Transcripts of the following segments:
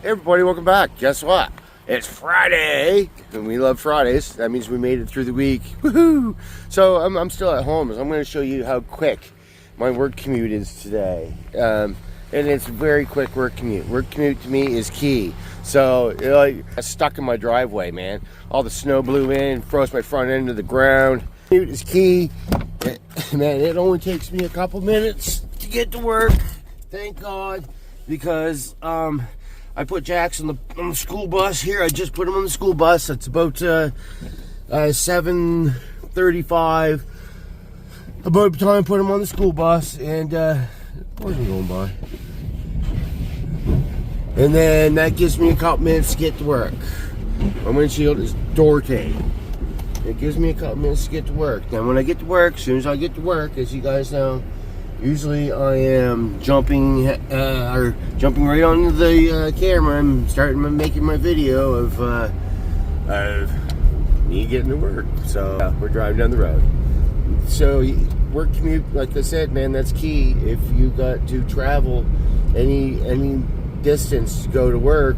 Hey everybody, welcome back. Guess what? It's Friday, and we love Fridays. That means we made it through the week. Woohoo! So I'm still at home, so I'm going to show you how quick my work commute is today. And it's a very quick work commute. Work commute to me is key. So I got stuck in my driveway, man. All the snow blew in, froze my front end to the ground. Commute is key. Man, it only takes me a couple minutes to get to work. Thank God, because I put Jax on the school bus here. I just put him on the school bus. It's about 7:35. About the time I put him on the school bus, and where's he going by? And then that gives me a couple minutes to get to work. My windshield is Dorte. It gives me a couple minutes to get to work. Now when I get to work, as soon as I get to work, as you guys know, usually I am jumping right onto the camera and making my video of me getting to work. So we're driving down the road. So work commute, like I said, man, that's key. If you got to travel any distance to go to work,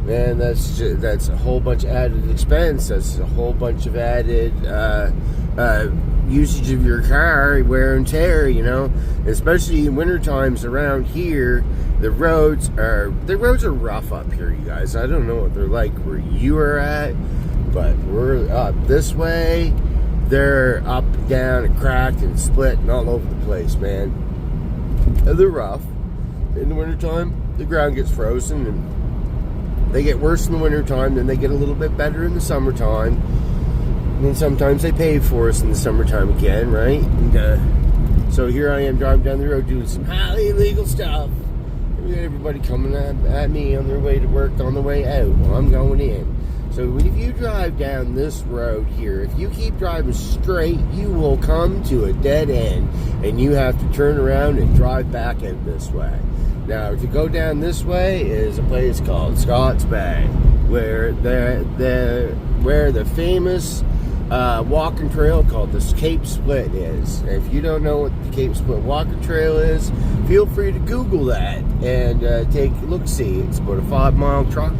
man, that's a whole bunch of added expense. That's a whole bunch of added usage of your car, wear and tear, you know. Especially in winter times around here, the roads are rough up here, you guys. I don't know what they're like where you are at, but we're up this way. They're up and down and cracked and split and all over the place, man. And they're rough. In the wintertime, the ground gets frozen, and they get worse in the wintertime, then they get a little bit better in the summertime. And then sometimes they pave for us in the summertime again, right? And so here I am driving down the road doing some highly illegal stuff. And we got everybody coming at me on their way to work, on the way out while I'm going in. So if you drive down this road here, if you keep driving straight, you will come to a dead end, and you have to turn around and drive back out this way. Now, to go down this way is a place called Scotts Bay, where the famous walking trail called the Cape Split is. If you don't know what the Cape Split walking trail is, feel free to Google that and take a look-see. It's about a 5-mile truck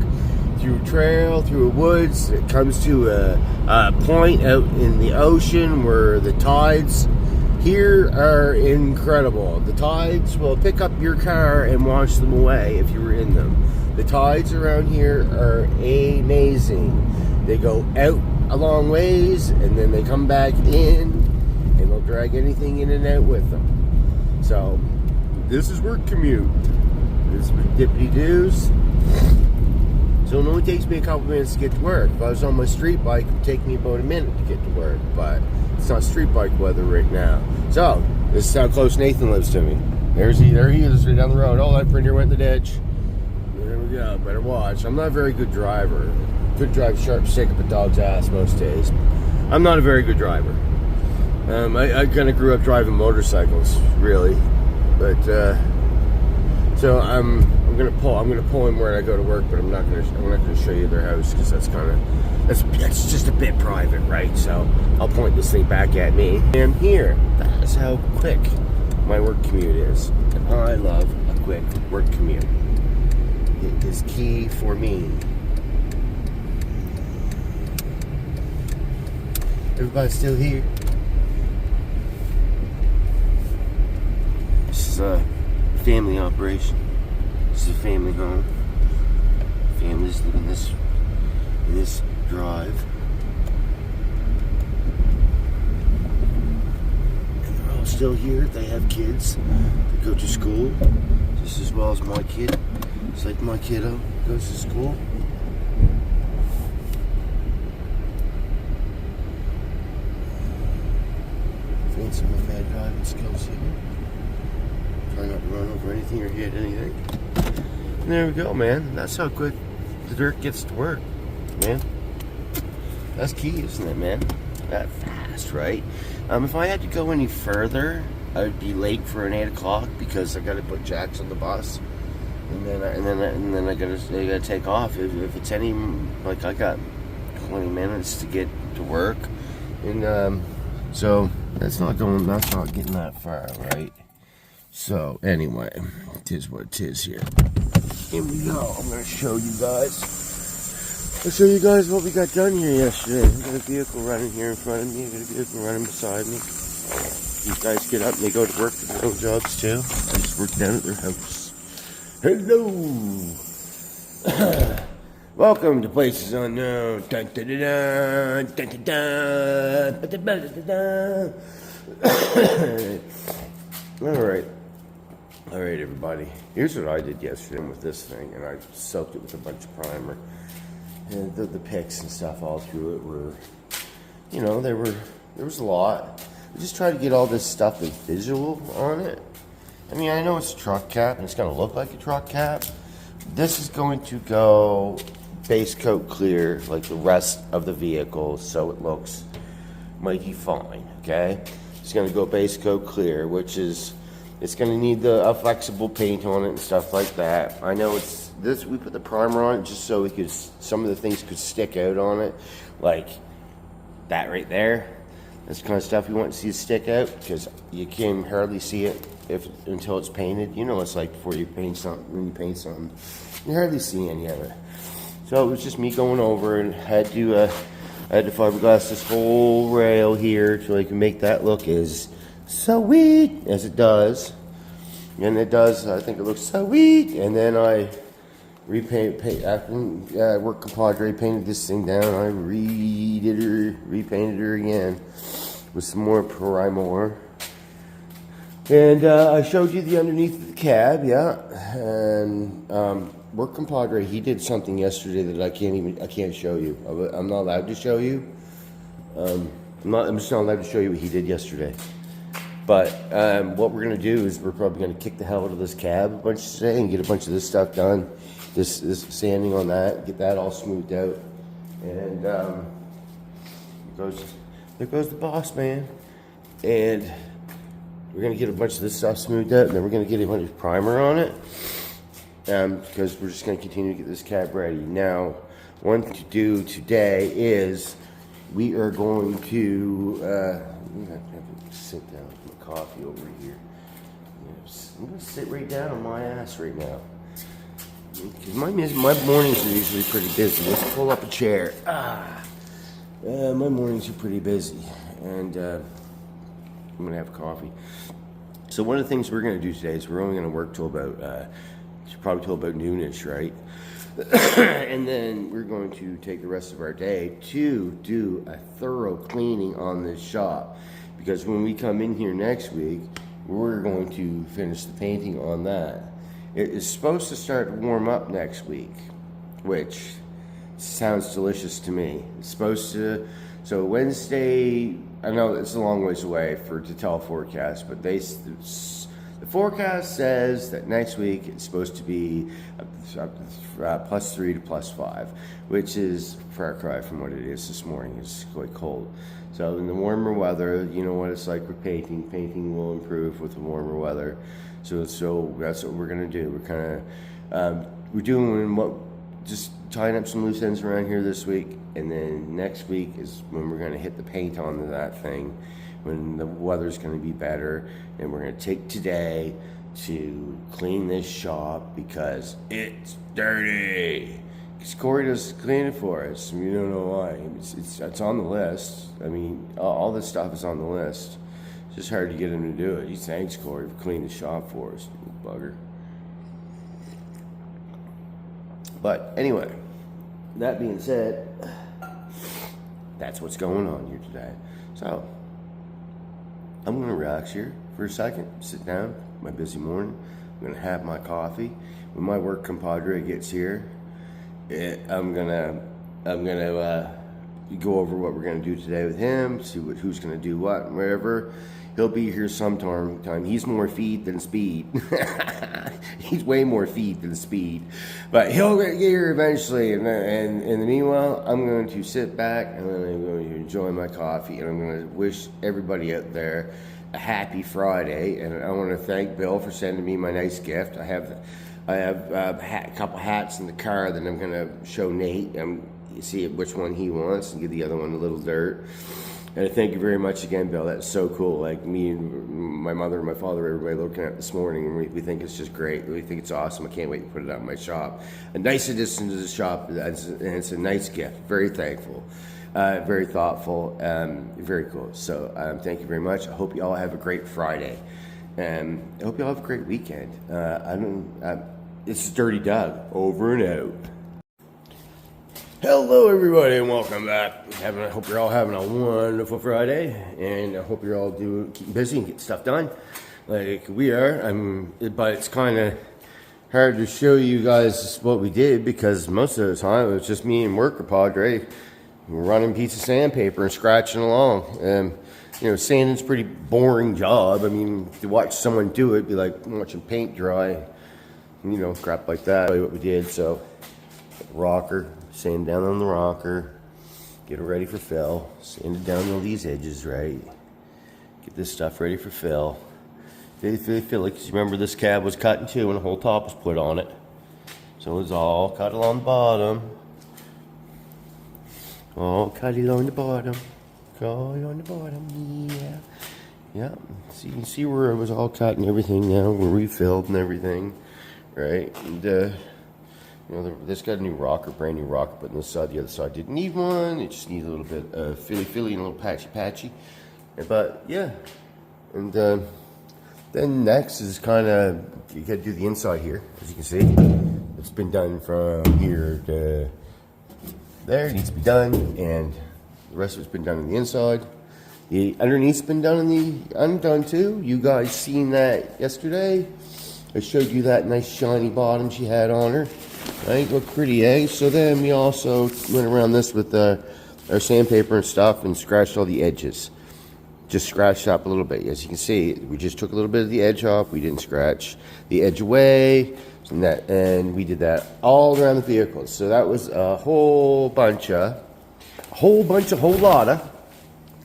through a trail, through a woods. It comes to a point out in the ocean where the tides here are incredible. The tides will pick up your car and wash them away if you were in them. The tides around here are amazing. They go out a long ways, and then they come back in, and they'll drag anything in and out with them. So, this is work commute. This is dippity-doos. So it only takes me a couple minutes to get to work. If I was on my street bike, it would take me about a minute to get to work, but it's not street bike weather right now. So, this is how close Nathan lives to me. There he is, right down the road. Oh, that printer went in the ditch. There we go, better watch. I'm not a very good driver. Could drive sharp stick up a dog's ass most days. I'm not a very good driver. I kind of grew up driving motorcycles, really. But, so I'm gonna pull him where I go to work, but I'm not gonna show you their house, because that's just a bit private, right? So I'll point this thing back at me. And here, that's how quick my work commute is. And I love a quick work commute. It is key for me. Everybody's still here. This is a family operation. This is a family home. Families live in this drive. And they're all still here. They have kids. They go to school just as well as my kid. It's like my kiddo goes to school. Fancy my bad driving skills here. Try not to run over anything or hit anything. And there we go, man. That's how quick the dirt gets to work, man. That's key, isn't it, man? That fast, right? If I had to go any further, I would be late for an 8 o'clock because I got to put Jax on the bus, and then I gotta take off. If it's any, like, I got 20 minutes to get to work, and so that's not getting that far, right? So anyway, it is what it is here. Here we go. I'm going to show you guys. I'll show you guys what we got done here yesterday. I got a vehicle running here in front of me. I got a vehicle running beside me. These guys get up and they go to work to their own jobs too. I just work down at their house. Hello! Welcome to Places Unknown. Dun, dun, dun, dun, dun, dun, dun, dun, dun. All right, everybody. Here's what I did yesterday with this thing, and I soaked it with a bunch of primer. And the picks and stuff all through it were, there was a lot. I just tried to get all this stuff with visual on it. I mean, I know it's a truck cap, and it's going to look like a truck cap. This is going to go base coat clear like the rest of the vehicle, so it looks mighty fine, okay? It's going to go base coat clear, which is, it's going to need a flexible paint on it and stuff like that. I know it's this, we put the primer on it just so we could, some of the things could stick out on it, like that right there. That's the kind of stuff you want to see stick out, because you can hardly see it until it's painted. You know, it's like before you paint something, when you paint something, you hardly see any of it. So it was just me going over, and I had to fiberglass this whole rail here so I can make that look as sweet as it does. And it does, I think it looks sweet. And then I after work compadre painted this thing down, I repainted her again with some more primer. And I showed you the underneath of the cab, yeah. And work compadre, he did something yesterday that I can't show you. I'm not allowed to show you. I'm just not allowed to show you what he did yesterday. But what we're gonna do is we're probably gonna kick the hell out of this cab a bunch today and get a bunch of this stuff done. This sanding on that, get that all smoothed out, and there goes the boss man. And we're gonna get a bunch of this stuff smoothed out, and then we're gonna get a bunch of primer on it, because we're just gonna continue to get this cab ready. Now, one thing to do today is we are going to I'm gonna have to sit down with my coffee over here. I'm gonna sit right down on my ass right now. Because my mornings are usually pretty busy. Let's pull up a chair. My mornings are pretty busy. And I'm going to have coffee. So one of the things we're going to do today is we're only going to work till about, probably till about noonish, right? And then we're going to take the rest of our day to do a thorough cleaning on this shop. Because when we come in here next week, we're going to finish the painting on that. It is supposed to start to warm up next week, which sounds delicious to me. It's supposed to, so Wednesday, I know it's a long ways away to tell forecast, but the forecast says that next week it's supposed to be +3 to +5, which is a far cry from what it is this morning. It's quite cold. So in the warmer weather, you know what it's like with painting. Painting will improve with the warmer weather. So that's what we're gonna do. We're kind of just tying up some loose ends around here this week, and then next week is when we're gonna hit the paint onto that thing, when the weather's gonna be better, and we're gonna take today to clean this shop because it's dirty. Because Corey doesn't clean it for us. You don't know why. It's on the list. I mean, all this stuff is on the list. It's just hard to get him to do it. He thanks Corey for cleaning the shop for us, bugger. But anyway, that being said, that's what's going on here today. So I'm going to relax here for a second, sit down, my busy morning. I'm going to have my coffee. When my work compadre gets here, I'm gonna go over what we're gonna do today with him, see who's gonna do what and wherever. He'll be here sometime. He's more feed than speed. He's way more feed than speed, but he'll get here eventually. And in the meanwhile, I'm going to sit back and I'm going to enjoy my coffee, and I'm going to wish everybody out there a happy Friday. And I want to thank Bill for sending me my nice gift. I have a couple hats in the car that I'm going to show Nate. See which one he wants and give the other one a little dirt. And thank you very much again, Bill. That's so cool. Like me and my mother and my father, everybody looking at it this morning, and we think it's just great. We think it's awesome. I can't wait to put it out in my shop. A nice addition to the shop, and it's a nice gift. Very thankful, very thoughtful, very cool. So thank you very much. I hope you all have a great Friday, and I hope you all have a great weekend. It's Dirty Doug, over and out. Hello everybody and welcome back. I hope you're all having a wonderful Friday, and I hope you're all keeping busy and getting stuff done like we are. But it's kind of hard to show you guys what we did because most of the time it was just me and worker Padre running piece of sandpaper and scratching along. Sanding's a pretty boring job. I mean, to watch someone do it, it'd be like watching paint dry, crap like that. What we did, so rocker. Sand down on the rocker, get it ready for fill, sand it down all these edges, right? Get this stuff ready for fill. Fill it, because you remember this cab was cut in two and the whole top was put on it. So it was all cut along the bottom. All cut along the bottom. All along the bottom, yeah. Yeah, so you can see where it was all cut and everything now, where we filled and everything, right? And, this got a new rocker, brand new rocker, but on the other side didn't need one. It just needs a little bit of filly and a little patchy. But yeah, and then next is kind of, you got to do the inside here, as you can see. It's been done from here to there. It needs to be done, and the rest of it's been done on the inside. The underneath's been done on the undone too. You guys seen that yesterday? I showed you that nice shiny bottom she had on her. Right, looked pretty, eh? So then we also went around this with our sandpaper and stuff and scratched all the edges. Just scratched up a little bit. As you can see, we just took a little bit of the edge off. We didn't scratch the edge away. And we did that all around the vehicle. So that was a whole lot of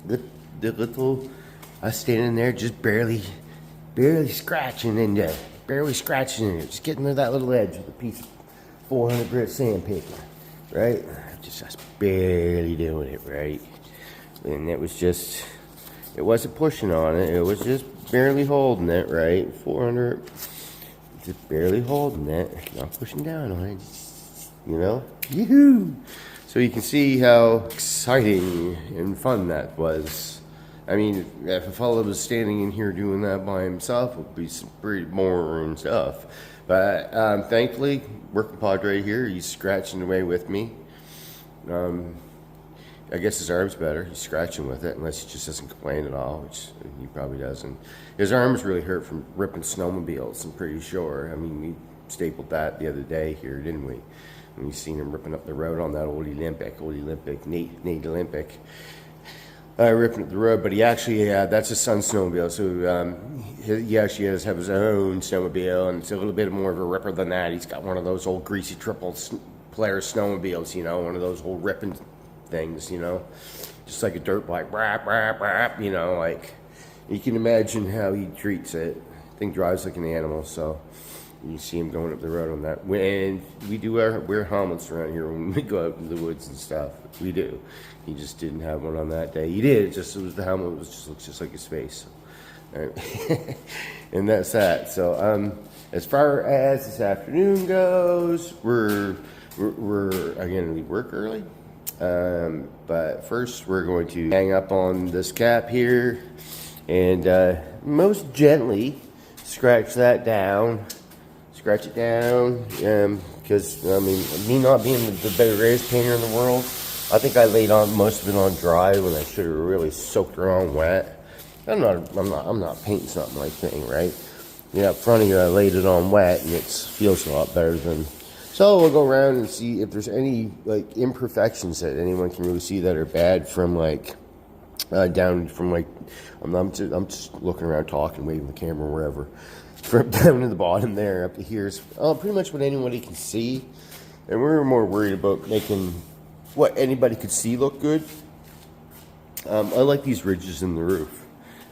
the little us standing there just barely scratching into barely scratching it, just getting to that little edge with a piece of 400 grit sandpaper, right? Just barely doing it, right? And it wasn't pushing on it, it was just barely holding it, right? 400, just barely holding it, not pushing down on it, Yoo-hoo! So you can see how exciting and fun that was. I mean, if a fellow was standing in here doing that by himself, it would be some pretty boring stuff. But thankfully, working Padre here, he's scratching away with me. I guess his arm's better. He's scratching with it, unless he just doesn't complain at all, which he probably doesn't. His arm's really hurt from ripping snowmobiles, I'm pretty sure. I mean, we stapled that the other day here, didn't we? And we seen him ripping up the road on that old Olympic, Nate Olympic. Ripping up the road, but he actually, that's his son's snowmobile, so he actually does have his own snowmobile, and it's a little bit more of a ripper than that. He's got one of those old greasy triple player snowmobiles, one of those old ripping things, just like a dirt bike, like, you can imagine how he treats it. The thing drives like an animal, so you see him going up the road on that. And we do wear helmets around here when we go out into the woods and stuff. We do. He just didn't have one on that day. He did. It was the helmet. Looks just like his face. Right. And that's that. So as far as this afternoon goes, we're again, we work early. But first, we're going to hang up on this cap here and most gently scratch that down. Scratch it down, because, me not being the greatest painter in the world, I think I laid on most of it on dry when I should have really soaked her on wet. I'm not painting something like thing, right? Up front of here, I laid it on wet, and it feels a lot better than. So we'll go around and see if there's any imperfections that anyone can really see that are bad from down from I'm just looking around, talking, waving the camera wherever. From down to the bottom there, up to here is pretty much what anybody can see. And we're more worried about making what anybody could see look good. I like these ridges in the roof.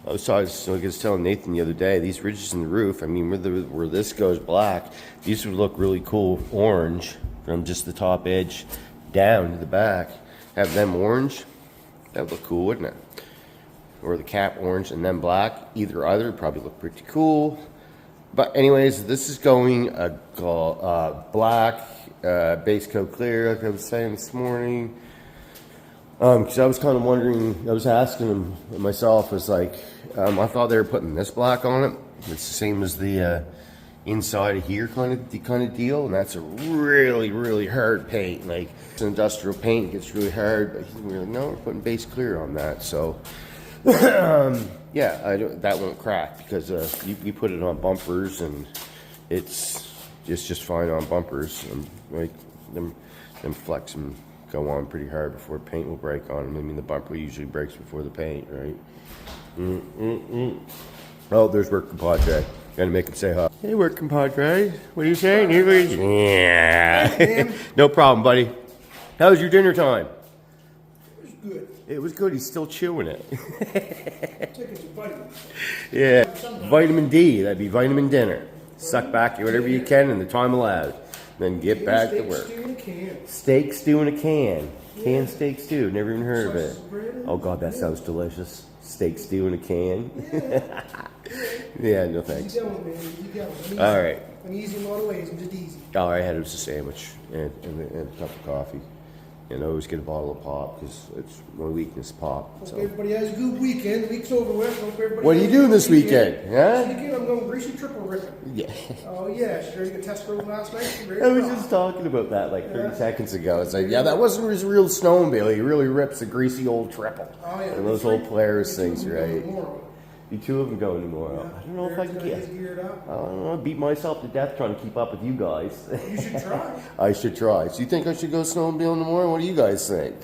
I was telling Nathan the other day, these ridges in the roof, where this goes black, these would look really cool orange from just the top edge down to the back. Have them orange, that would look cool, wouldn't it? or the cap orange and then black. Either would probably look pretty cool. But anyways, this is going black, base coat clear, like I was saying this morning. Because I was kind of wondering, I was asking them myself, was like, I thought they were putting this black on it. It's the same as the inside of here kind of deal, and that's a really hard paint. Like, it's an industrial paint, it gets really hard. But we were like, no, we're putting base clear on that. So, yeah, that won't crack because you put it on bumpers, and it's just fine on bumpers. Like them flex and go on pretty hard before paint will break on them. I mean, the bumper usually breaks before the paint, right? Oh, there's work compadre. Gotta make him say hi. Hey, work compadre. What are you saying? Yeah. No problem, buddy. How was your dinner time? It was good. It was good. He's still chewing it. Taking some vitamins. Yeah. Vitamin D. That'd be vitamin dinner. Suck back whatever you can in the time allowed. Then get back to work. Steak stew in a can. Steak stew in a can. Canned steak stew. Never even heard of it. Oh, God, that sounds delicious. Steak stew in a can. Yeah, no thanks. Easy going, man. Easy going. All right. I'm easy in a lot of ways. I'm just easy. All I had was a sandwich and a cup of coffee. And I always get a bottle of pop because it's my weakness, pop. Hope So. everybody has a good weekend. The week's over with. Hope everybody What are you has a doing good this weekend? Huh? This weekend I'm going greasy triple ripping. Yeah. Oh, yeah. She ready to test road last night? I was just talking about that like 30 seconds ago. It's like, yeah, that wasn't his real snowmobile. He really rips a greasy old triple. Oh, yeah. And those old Polaris things, right? Tomorrow. You two of them going tomorrow. Yeah. I don't know if I can get. Geared up. I don't know. Beat myself to death trying to keep up with you guys. You should try. I should try. So you think I should go snowmobiling tomorrow? What do you guys think?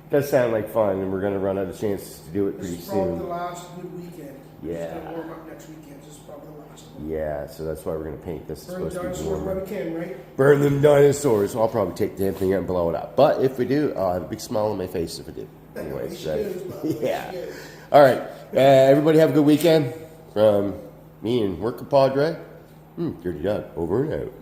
Does sound like fun, and we're going to run out of chances to do it pretty This is probably soon. the last good weekend. Yeah. It's going to warm up next weekend. This is probably the last one. Yeah, so that's why we're going to paint this. It's Burn the supposed to be dinosaurs warmer. while we can, right? Burn them dinosaurs. I'll probably take the damn thing out and blow it up. But if we do, I'll have a big smile on my face if I do. Anyway, so, yeah. All right. Everybody have a good weekend. From me and Work Compadre, Dirty Doug, over and out.